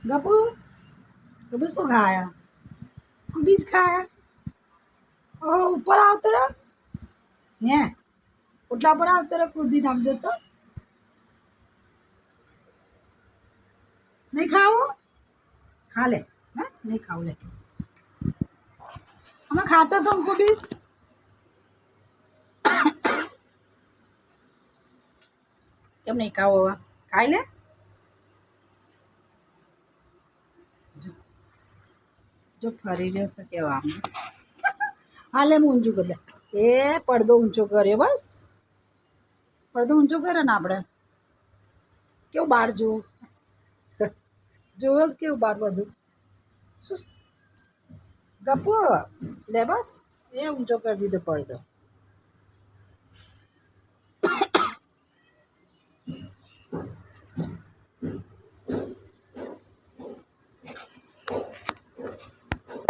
ગપુ ગપુ શું ખાયા બીજ ખાયા ઓહ ઉપર આવતો રે હે ઓટલા પર આવતો રે કૂદી નામજો તો નહીં ખાવું ખા લે હે નહીં ખાવું લે અમે ખાતા તો हमको बीज કેમ નહીં ખાવો હવે ખાઈ લે જો ફરી રહ્યો છે કેવા આમ હાલે હું ઊંચું કરી લે એ પડદો ઊંચો કર્યો બસ પડદો ઊંચો કરે ને આપણે કેવું બહાર જોવું જોવો જ કેવું બહાર બધું શું ગપુ લે બસ એ ઊંચો કરી દીધો પડદો